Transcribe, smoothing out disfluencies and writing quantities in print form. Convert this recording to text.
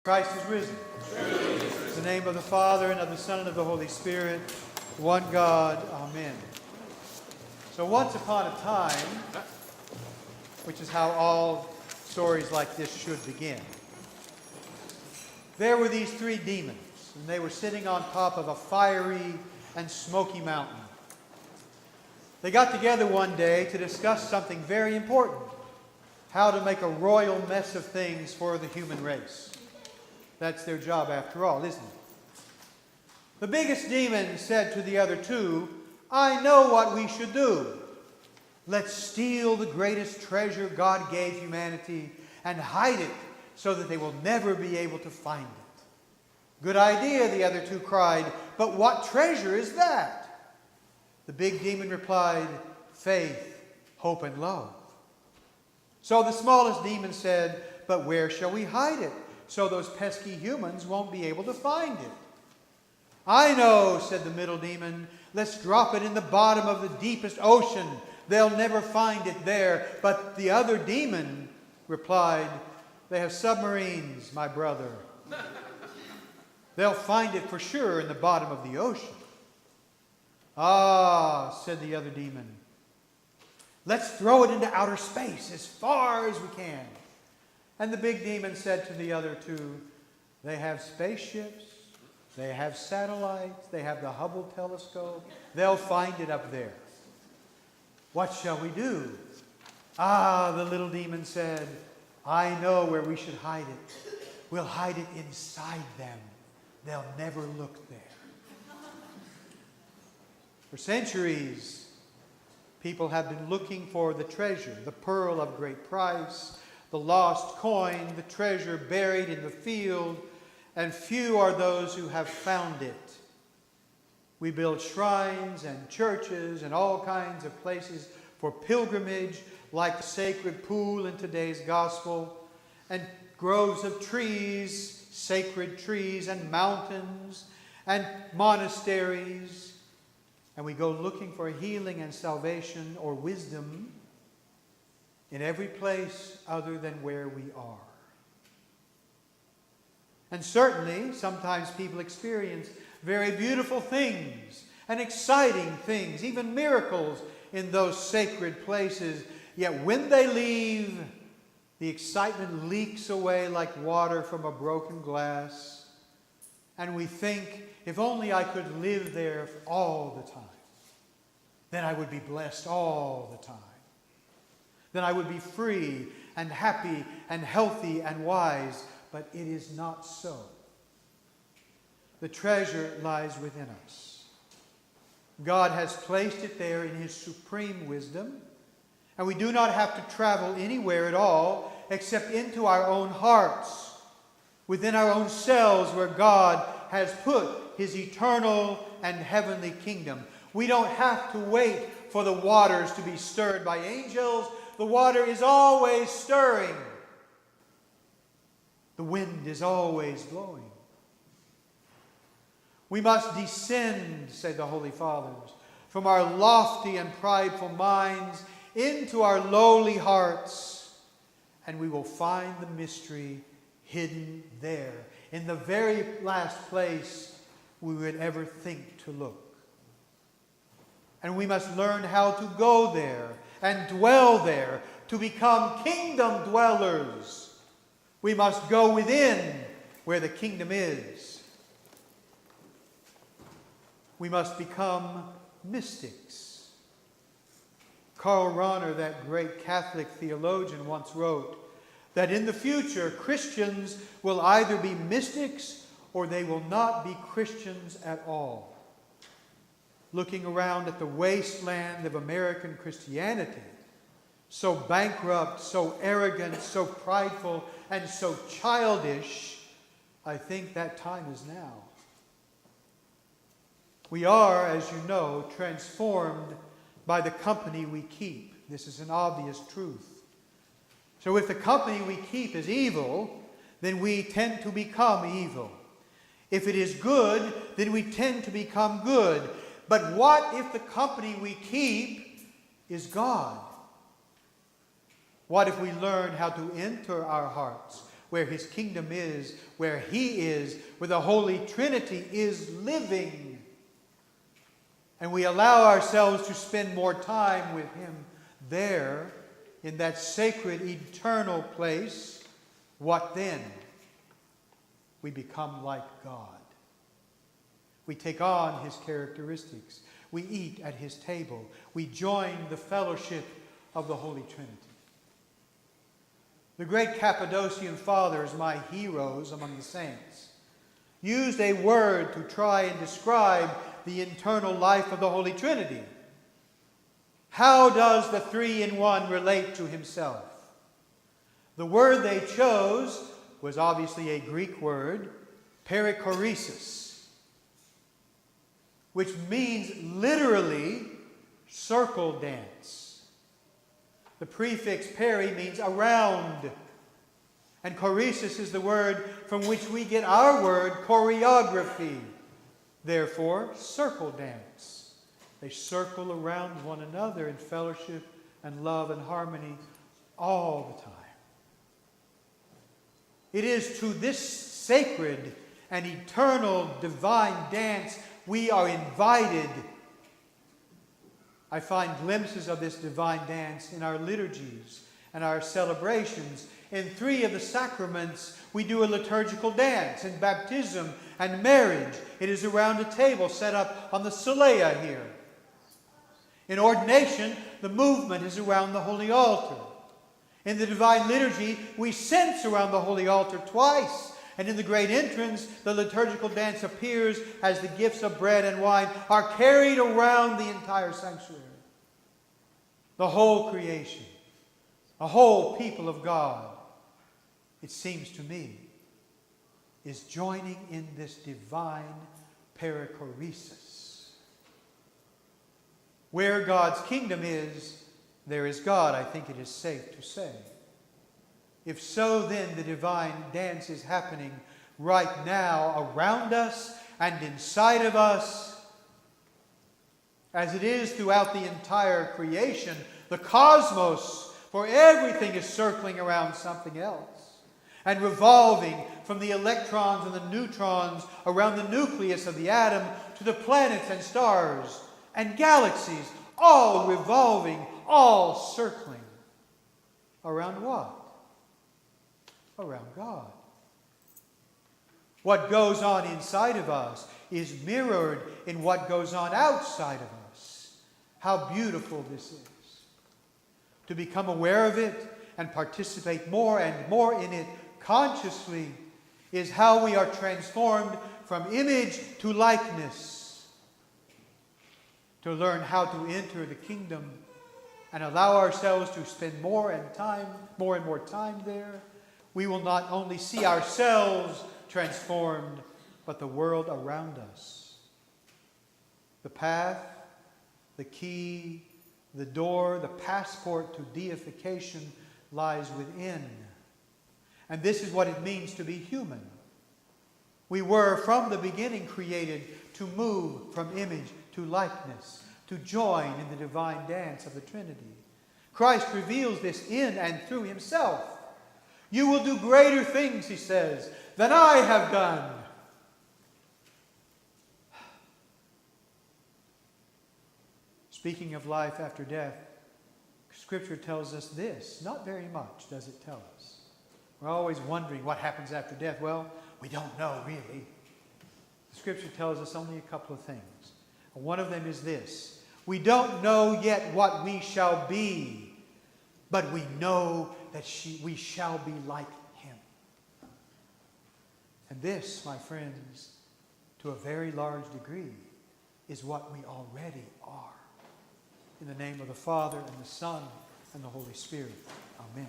Christ is risen. In the name of the Father, and of the Son, and of the Holy Spirit, one God. Amen. So once upon a time, which is how all stories like this should begin, there were these three demons, and they were sitting on top of a fiery and smoky mountain. They got together one day to discuss something very important: how to make a royal mess of things for the human race. That's their job after all, isn't it? The biggest demon said to the other two, "I know what we should do. Let's steal the greatest treasure God gave humanity and hide it so that they will never be able to find it." "Good idea," the other two cried, "but what treasure is that?" The big demon replied, "Faith, hope, and love." So the smallest demon said, "But where shall we hide it so those pesky humans won't be able to find it?" "I know," said the middle demon. "Let's drop it in the bottom of the deepest ocean. They'll never find it there." But the other demon replied, "They have submarines, my brother. They'll find it for sure in the bottom of the ocean." "Ah," said the other demon, "let's throw it into outer space as far as we can." And the big demon said to the other two, "They have spaceships, they have satellites, they have the Hubble telescope. They'll find it up there. What shall we do?" "Ah," the little demon said, "I know where we should hide it. We'll hide it inside them. They'll never look there." For centuries, people have been looking for the treasure, the pearl of great price, the lost coin, the treasure buried in the field, and few are those who have found it. We build shrines and churches and all kinds of places for pilgrimage, like the sacred pool in today's gospel, and groves of trees, sacred trees, and mountains, and monasteries. And we go looking for healing and salvation or wisdom in every place other than where we are. And certainly, sometimes people experience very beautiful things and exciting things, even miracles in those sacred places. Yet when they leave, the excitement leaks away like water from a broken glass. And we think, if only I could live there all the time, then I would be blessed all the time. Then I would be free and happy and healthy and wise. But it is not so. The treasure lies within us. God has placed it there in His supreme wisdom, and we do not have to travel anywhere at all except into our own hearts, within our own selves, where God has put His eternal and heavenly kingdom. We don't have to wait for the waters to be stirred by angels. The water is always stirring. The wind is always blowing. We must descend, say the Holy Fathers, from our lofty and prideful minds into our lowly hearts, and we will find the mystery hidden there, in the very last place we would ever think to look. And we must learn how to go there and dwell there, to become kingdom dwellers. We must go within where the kingdom is. We must become mystics. Karl Rahner, that great Catholic theologian, once wrote that in the future, Christians will either be mystics or they will not be Christians at all. Looking around at the wasteland of American Christianity, so bankrupt, so arrogant, so prideful, and so childish, I think that time is now. We are, as you know, transformed by the company we keep. This is an obvious truth. So if the company we keep is evil, then we tend to become evil. If it is good, then we tend to become good. But what if the company we keep is God? What if we learn how to enter our hearts where His kingdom is, where He is, where the Holy Trinity is living. And we allow ourselves to spend more time with Him there, in that sacred, eternal place. What then? We become like God. We take on His characteristics. We eat at His table. We join the fellowship of the Holy Trinity. The great Cappadocian Fathers, my heroes among the saints, used a word to try and describe the internal life of the Holy Trinity. How does the three-in-one relate to Himself? The word they chose was obviously a Greek word, perichoresis, which means literally circle dance. The prefix peri means around, and choresis is the word from which we get our word choreography. Therefore, circle dance. They circle around one another in fellowship and love and harmony all the time. It is to this sacred and eternal divine dance we are invited. I find glimpses of this divine dance in our liturgies and our celebrations. In 3 of the sacraments, we do a liturgical dance. In baptism and marriage, it is around a table set up on the solea here. In ordination, the movement is around the holy altar. In the Divine Liturgy, we cense around the holy altar twice. And in the great entrance, the liturgical dance appears as the gifts of bread and wine are carried around the entire sanctuary. The whole creation, the whole people of God, it seems to me, is joining in this divine perichoresis. Where God's kingdom is, there is God, I think it is safe to say. If so, then the divine dance is happening right now around us and inside of us, as it is throughout the entire creation, the cosmos, for everything is circling around something else and revolving from the electrons and the neutrons around the nucleus of the atom to the planets and stars and galaxies, all revolving, all circling. Around what? Around God. What goes on inside of us is mirrored in what goes on outside of us. How beautiful this is. To become aware of it and participate more and more in it consciously is how we are transformed from image to likeness. To learn how to enter the kingdom and allow ourselves to spend more and more time there, we will not only see ourselves transformed, but the world around us. The path, the key, the door, the passport to deification lies within. And this is what it means to be human. We were from the beginning created to move from image to likeness, to join in the divine dance of the Trinity. Christ reveals this in and through Himself. You will do greater things, He says, than I have done. Speaking of life after death, Scripture tells us this. Not very much does it tell us. We're always wondering what happens after death. Well, we don't know really. The Scripture tells us only a couple of things. One of them is this. We don't know yet what we shall be, but we know that we shall be like Him. And this, my friends, to a very large degree, is what we already are. In the name of the Father, and the Son, and the Holy Spirit. Amen.